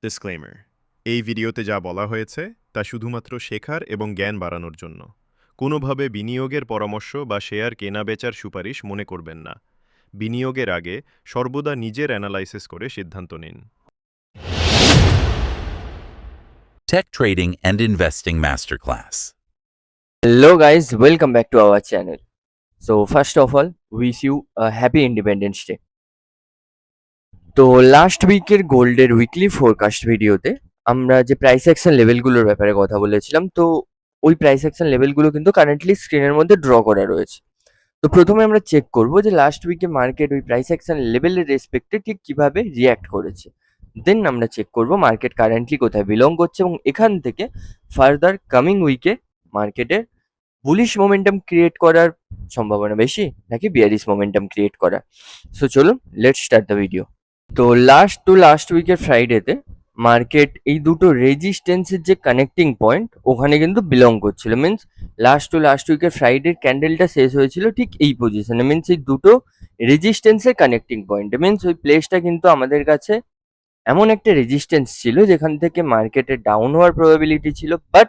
Disclaimer, এই ভিডিওতে যা বলা হয়েছে তা শুধুমাত্র শেখার এবং জ্ঞান বাড়ানোর জন্য। কোনোভাবে বিনিয়োগের পরামর্শ বা শেয়ার কেনা-বেচার সুপারিশ মনে করবেন না। বিনিয়োগের আগে সর্বদা নিজের অ্যানালাইসিস করে সিদ্ধান্ত নিন। Tech Trading and Investing Masterclass. Hello guys, welcome back to our channel. So first of all, wish you a happy Independence Day. তো লাস্ট উইকের গোল্ডের উইকলি ফোরকাস্ট ভিডিওতে আমরা যে প্রাইস অ্যাকশন লেভেলগুলোর ব্যাপারে কথা বলেছিলাম, তো ওই প্রাইস অ্যাকশন লেভেলগুলো কিন্তু কারেন্টলি স্ক্রিনের মধ্যে ড্র করা রয়েছে। তো প্রথমে আমরা চেক করব যে লাস্ট উইকে মার্কেট ওই প্রাইস অ্যাকশন লেভেলের রেসপেক্টে ঠিক কিভাবে রিয়্যাক্ট করেছে। দেন আমরা চেক করব মার্কেট কারেন্টলি কোথায় বিলং করছে এবং এখান থেকে ফার্দার কামিং উইকে মার্কেটের বুলিশ মোমেন্টাম ক্রিয়েট করার সম্ভাবনা বেশি নাকি বিয়ারিশ মোমেন্টাম ক্রিয়েট করা। সো চলুন লেটস স্টার্ট দ্য ভিডিও। তো লাস্ট উইকের ফ্রাইডেতে মার্কেট এই দুটো রেজিস্ট্যান্সের যে কানেক্টিং পয়েন্ট ওখানে কিন্তু বিলং করছিল। মিনস লাস্ট উইকের ফ্রাইডের ক্যান্ডেলটা শেষ হয়েছিল ঠিক এই পজিশনে, মিনস এই দুটো রেজিস্ট্যান্সের কানেক্টিং পয়েন্ট। মিনস ওই প্লেসটা কিন্তু আমাদের কাছে এমন একটা রেজিস্ট্যান্স ছিল যেখান থেকে মার্কেটের ডাউন হওয়ার প্রবাবিলিটি ছিল, বাট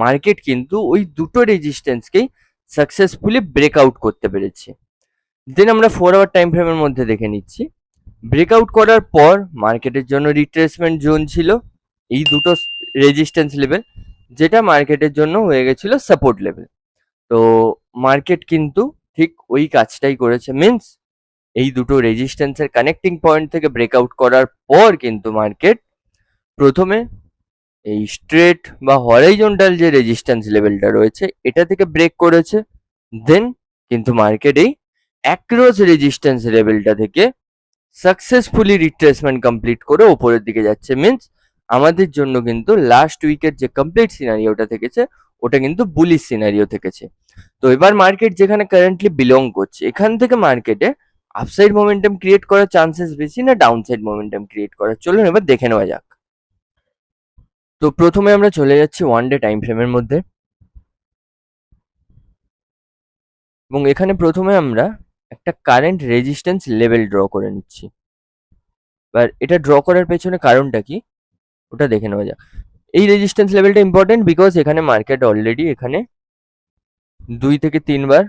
মার্কেট কিন্তু ওই দুটো রেজিস্ট্যান্সকেই সাকসেসফুলি ব্রেকআউট করতে পেরেছে। দেন আমরা 4 আওয়ার টাইম ফ্রেমের মধ্যে দেখে নিচ্ছি। ব্রেকআউট করার পর মার্কেটের জন্য রিট্রেসমেন্ট জোন ছিল এই দুটো রেজিস্ট্যান্স লেভেল, যেটা মার্কেটের জন্য হয়ে গেছিল সাপোর্ট লেভেল। তো মার্কেট কিন্তু ঠিক ওই কাজটাই করেছে, মিনস এই দুটো রেজিস্ট্যান্সের কানেক্টিং পয়েন্ট থেকে ব্রেকআউট করার পর কিন্তু মার্কেট প্রথমে এই স্ট্রেট বা হরাইজন্টাল যে রেজিস্ট্যান্স লেভেলটা রয়েছে এটা থেকে ব্রেক করেছে। দেন কিন্তু মার্কেট এই অ্যাক্রস রেজিস্ট্যান্স লেভেলটা থেকে সাকসেসফুলি রিট্রেসমেন্ট কমপ্লিট করে ওপরের দিকে যাচ্ছে। মিনস আমাদের জন্য কিন্তু লাস্ট উইকের যে কমপ্লিট সিনারিওটা থেকেছে ওটা কিন্তু বুলিশ সিনারিও থেকেছে। তো এবার মার্কেট যেখানে কারেন্টলি বিলং করছে এখান থেকে মার্কেটে আপসাইড মোমেন্টাম ক্রিয়েট করার চান্সেস বেশি না ডাউনসাইড মোমেন্টাম ক্রিয়েট করার, চলুন এবার দেখে নেওয়া যাক। তো প্রথমে আমরা চলে যাচ্ছি 1 ডে টাইম ফ্রেমের মধ্যে এবং এখানে প্রথমে আমরা একটা কারেন্ট রেজিস্ট্যান্স লেভেল ড্র করে নিচ্ছি। এবার এটা ড্র করার পেছনে কারণটা কি ওটা দেখে নেওয়া যাক। এই রেজিস্ট্যান্স লেভেলটা ইম্পর্টেন্ট বিকজ এখানে মার্কেট অলরেডি এখানে 2 থেকে 3 বার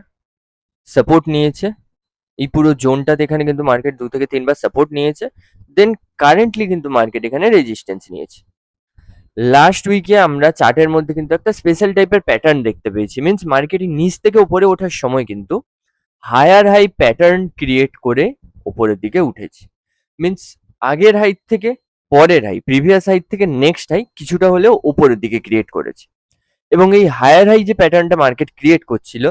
সাপোর্ট নিয়েছে। এই পুরো জোনটাতে এখানে কিন্তু মার্কেট 2 থেকে 3 বার সাপোর্ট নিয়েছে। দেন কারেন্টলি কিন্তু মার্কেট এখানে রেজিস্ট্যান্স নিয়েছে। লাস্ট উইকে আমরা চার্টের মধ্যে কিন্তু একটা স্পেশাল টাইপের প্যাটার্ন দেখতে পেয়েছি, মিনস মার্কেটিং নিচ থেকে উপরে ওঠার সময় কিন্তু হায়ার হাই প্যাটার্ন ক্রিয়েট করে উপরের দিকে উঠেছে। মিনস আগের হাইট থেকে পরের হাই, প্রিভিয়াস হাইট থেকে নেক্সট হাই কিছুটা হলেও উপরের দিকে ক্রিয়েট করেছে এবং এই হায়ার হাই যে প্যাটার্নটা মার্কেট ক্রিয়েট করছিল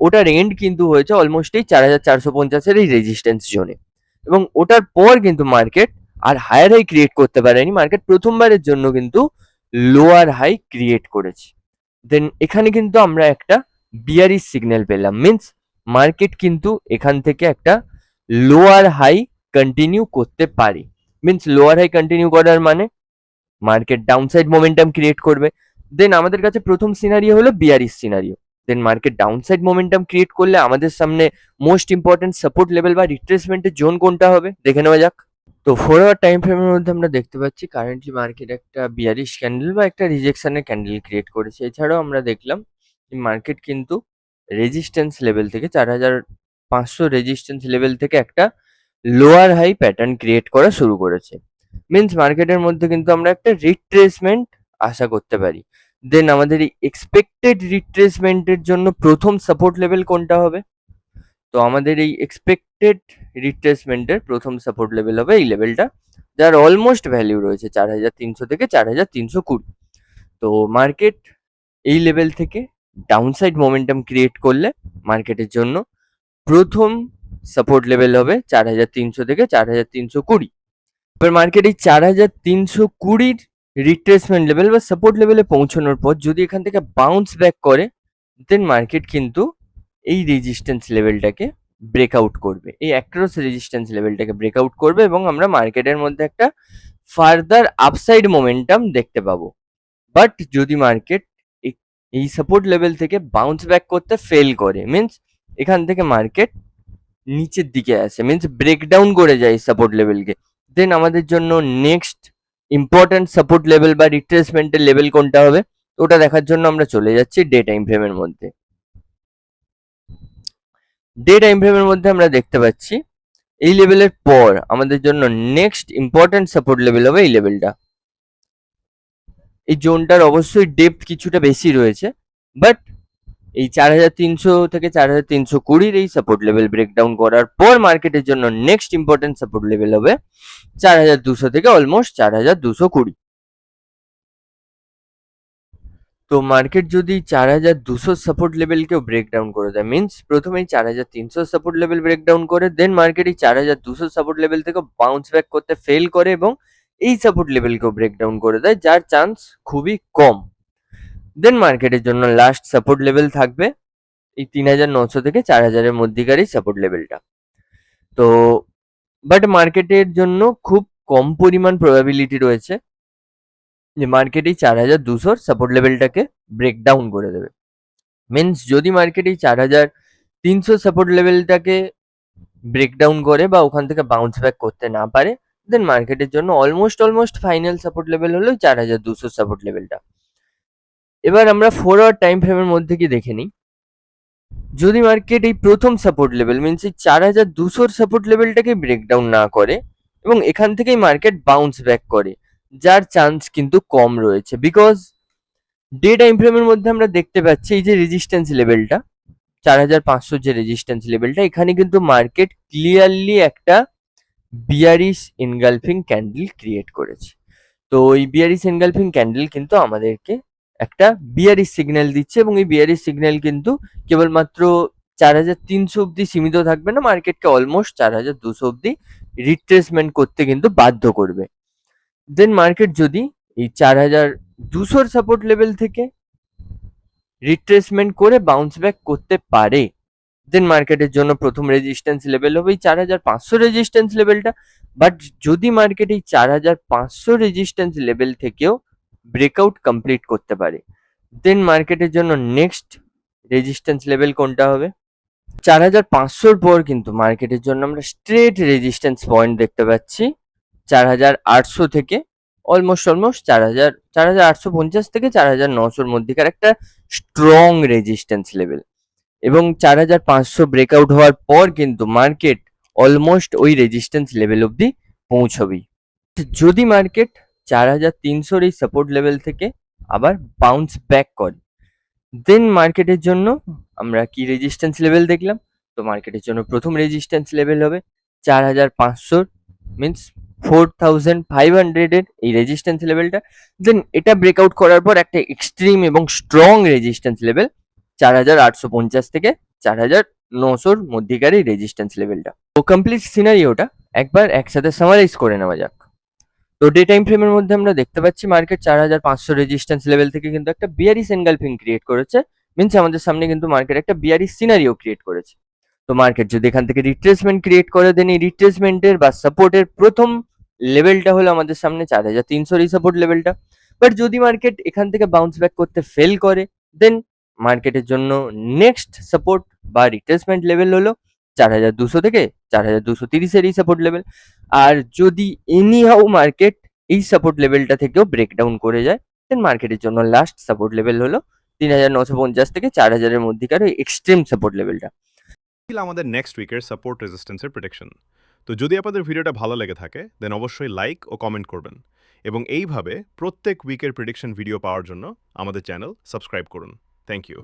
ওটার এন্ড কিন্তু হয়েছে অলমোস্ট এই 4450-এর এই রেজিস্ট্যান্স জোনে এবং ওটার পর কিন্তু মার্কেট আর হায়ার হাই ক্রিয়েট করতে পারেনি। মার্কেট প্রথমবারের জন্য কিন্তু লোয়ার হাই ক্রিয়েট করেছে। দেন এখানে কিন্তু আমরা একটা বিয়ারিশ সিগন্যাল পেলাম, মিনস মার্কেট কিন্তু এখান থেকে একটা লোয়ার হাই কন্টিনিউ করতে পারে। মিনস লোয়ার হাই কন্টিনিউ করার মানে মার্কেট ডাউনসাইড মোমেন্টাম ক্রিয়েট করবে। দেন আমাদের কাছে প্রথম সিনারিও হলো বিয়ারিশ সিনারিও। দেন মার্কেট ডাউনসাইড মোমেন্টাম ক্রিয়েট করলে আমাদের সামনে মোস্ট ইম্পর্টেন্ট সাপোর্ট লেভেল বা রিট্রেসমেন্টের জোন কোনটা হবে দেখে নেওয়া যাক। তো 4 আওয়ার টাইম ফ্রেমের মধ্যে আমরা দেখতে পাচ্ছি কারেন্টলি মার্কেট একটা বিয়ারিশ ক্যান্ডেল বা একটা রিজেকশনের ক্যান্ডেল ক্রিয়েট করেছে। এছাড়াও আমরা দেখলাম মার্কেট কিন্তু রেজিস্ট্যান্স লেভেল থেকে 4500 রেজিস্ট্যান্স লেভেল থেকে একটা লোয়ার হাই প্যাটার্ন ক্রিয়েট করা শুরু করেছে। মিনস মার্কেটের মধ্যে কিন্তু আমরা একটা রিট্রেসমেন্ট আশা করতে পারি। দেন আমাদের এই এক্সপেক্টেড রিট্রেসমেন্টের জন্য প্রথম সাপোর্ট লেভেল কোনটা হবে? তো আমাদের এই এক্সপেক্টেড রিট্রেসমেন্টের প্রথম সাপোর্ট লেভেল হবে এই লেভেলটা, যার অলমোস্ট ভ্যালিউ রয়েছে 4300 থেকে 4320। তো মার্কেট এই লেভেল থেকে ডাউনসাইড মোমেন্টাম ক্রিয়েট করলে মার্কেটের জন্য প্রথম সাপোর্ট লেভেল হবে 4300 থেকে 4320। এবার মার্কেট এই 4320-র রিট্রেসমেন্ট লেভেল বা সাপোর্ট লেভেলে পৌঁছানোর পর যদি এখান থেকে বাউন্স ব্যাক করে দেন মার্কেট কিন্তু এই রেজিস্ট্যান্স লেভেলটাকে ব্রেকআউট করবে, এই অ্যাক্রস রেজিস্ট্যান্স লেভেলটাকে ব্রেকআউট করবে এবং আমরা মার্কেটের মধ্যে একটা ফার্দার আপসাইড মোমেন্টাম দেখতে পাবো। বাট যদি মার্কেট এই সাপোর্ট লেভেল থেকে বাউন্স ব্যাক করতে ফেল করে, মিনস এখান থেকে মার্কেট নিচের দিকে আসে, মিনস ব্রেকডাউন করে যায় সাপোর্ট লেভেলকে, দেন আমাদের জন্য নেক্সট ইম্পর্ট্যান্ট সাপোর্ট লেভেল বা রিট্রেসমেন্টের লেভেল কোনটা হবে, ওটা দেখার জন্য আমরা চলে যাচ্ছি ডে টাইম ফ্রেমের মধ্যে। ডে টাইম ফ্রেমের মধ্যে আমরা দেখতে পাচ্ছি এই লেভেলের পর আমাদের জন্য নেক্সট ইম্পর্ট্যান্ট সাপোর্ট লেভেল হবে এই লেভেলটা। এই জোনটার অবশ্যই ডেপথ কিছুটা বেশি রয়েছে, বাট এই 4300 থেকে 4320 এই সাপোর্ট লেভেল ব্রেকডাউন করার পর মার্কেটের জন্য নেক্সট ইম্পর্টেন্ট সাপোর্ট লেভেল হবে 4200 থেকে অলমোস্ট 4220। তো মার্কেট যদি 4200 সাপোর্ট লেভেলকেও ব্রেকডাউন করে দেয়, মিন্স প্রথমেই 4300 সাপোর্ট লেভেল ব্রেকডাউন করে দেন মার্কেট এই 4200 সাপোর্ট লেভেল থেকে বাউন্স ব্যাক করতে ফেল করে এবং এই সাপোর্ট লেভেলকেও ব্রেকডাউন করে দেয়, যার চান্স খুবই কম। দেন মার্কেটের জন্য লাস্ট সাপোর্ট লেভেল থাকবে এই 3900 থেকে 4000 এর মধ্যেকার এই সাপোর্ট লেভেলটা। তো বাট মার্কেটের জন্য খুব কম পরিমাণ প্রবাবিলিটি রয়েছে যে মার্কেট এই 4200 সাপোর্ট লেভেলটাকে ব্রেকডাউন করে দেবে। মিন্স যদি মার্কেট এই 4300 সাপোর্ট লেভেলটাকে ব্রেকডাউন করে বা ওখান থেকে বাউন্স ব্যাক করতে না পারে, দেন মার্কেটের জন্য অলমোস্ট ফাইনাল সাপোর্ট লেভেল হলো 4200 সাপোর্ট লেভেলটা। এবার আমরা 4 আওয়ার টাইম ফ্রেমের মধ্যে কি দেখে নিই, যদি মার্কেট এই প্রথম সাপোর্ট লেভেল মিন্স এই 4200 সাপোর্ট লেভেলটাকে ব্রেকডাউন না করে এবং এখান থেকেই মার্কেট বাউন্স ব্যাক করে, যার চান্স কিন্তু কম রয়েছে। বিকজ ডে টাইম ফ্রেমের মধ্যে আমরা দেখতে পাচ্ছি এই যে রেজিস্ট্যান্স লেভেলটা 4500 যে রেজিস্ট্যান্স লেভেলটা, এখানে কিন্তু মার্কেট ক্লিয়ারলি একটা বিয়ারিশ এনগালফিং ক্যান্ডেল ক্রিয়েট করেছে। তো এই বিয়ারিশ এনগালফিং ক্যান্ডেল কিন্তু আমাদেরকে একটা বিয়ারিশ সিগন্যাল দিচ্ছে এবং এই বিয়ারিশ সিগন্যাল কিন্তু কেবলমাত্র 4300 অব্দি সীমিত থাকবে না, মার্কেটকে অলমোস্ট 4200 অব্দি রিট্রেসমেন্ট করতে কিন্তু বাধ্য করবে। দেন মার্কেট যদি এই 4200 সাপোর্ট লেভেল থেকে রিট্রেসমেন্ট করে বাউন্স ব্যাক করতে পারে, দেন মার্কেটের জন্য প্রথম রেজিস্ট্যান্স লেভেল হবে এই 4500 রেজিস্ট্যান্স লেভেলটা। বাট যদি মার্কেট এই 4500 রেজিস্ট্যান্স লেভেল থেকেও ব্রেকআউট কমপ্লিট করতে পারে, দেন মার্কেটের জন্য নেক্সট রেজিস্ট্যান্স লেভেল কোনটা হবে 4500 পর কিন্তু মার্কেটের জন্য আমরা স্ট্রেট রেজিস্ট্যান্স পয়েন্ট দেখতে পাচ্ছি 4800 থেকে অলমোস্ট 4850 থেকে 4900 মধ্যেকার একটা স্ট্রং রেজিস্ট্যান্স লেভেল। এবং 4500 ব্রেকআউট হওয়ার পর কিন্তু মার্কেট অলমোস্ট ওই রেজিস্ট্যান্স লেভেল অবধি পৌঁছবেই। যদি মার্কেট 4300 এই সাপোর্ট লেভেল থেকে আবার বাউন্স ব্যাক করে, দেন মার্কেটের জন্য আমরা কি রেজিস্ট্যান্স লেভেল দেখলাম, তো মার্কেটের জন্য প্রথম রেজিস্ট্যান্স লেভেল হবে 4500 মিন্স 4500 এর এই রেজিস্ট্যান্স লেভেলটা। দেন এটা ব্রেকআউট করার পর একটা এক্সট্রিম এবং স্ট্রং রেজিস্ট্যান্স লেভেল 4850 থেকে 4900 মধ্যেকার এই রেজিস্ট্যান্স লেভেলটা। তো কমপ্লিট সিনারিওটা একবার একসাথে সামারাইজ করে নেওয়া যাক। তো ডে টাইম ফ্রেমের মধ্যে আমরা দেখতে পাচ্ছি মার্কেট 4500 রেজিস্ট্যান্স লেভেল থেকে কিন্তু একটা বিয়ারিশ এনগালফিং ক্রিয়েট করেছে, মিন্স আমাদের সামনে কিন্তু মার্কেট একটা বিয়ারিশ সিনারিও ক্রিয়েট করেছে। তো মার্কেট যদি এখান থেকে রিট্রেসমেন্ট ক্রিয়েট করে, দেন এই রিট্রেসমেন্টের বা সাপোর্টের প্রথম লেভেলটা হলো আমাদের সামনে 4300 এই সাপোর্ট লেভেলটা। বাট যদি মার্কেট এখান থেকে বাউন্স ব্যাক করতে ফেল করে, দেন মার্কেটের জন্য নেক্সট সাপোর্ট বা রিট্রেসমেন্ট লেভেল হলো 4200 থেকে 4230 এর এই সাপোর্ট লেভেল। আর যদি এনিহাউ মার্কেট এই সাপোর্ট লেভেলটা থেকেও ব্রেকডাউন করে যায়, দেন মার্কেটের জন্য লাস্ট সাপোর্ট লেভেল হলো 3950 থেকে 4000 এর মধ্যেকার ওই এক্সট্রিম সাপোর্ট লেভেলটা। ছিল আমাদের নেক্সট উইকের সাপোর্ট রেজিস্ট্যান্সের প্রেডিকশন। তো যদি আপনাদের ভিডিওটা ভালো লেগে থাকে দেন অবশ্যই লাইক ও কমেন্ট করবেন এবং এইভাবে প্রত্যেক উইকের প্রেডিকশন ভিডিও পাওয়ার জন্য আমাদের চ্যানেল সাবস্ক্রাইব করুন। Thank you.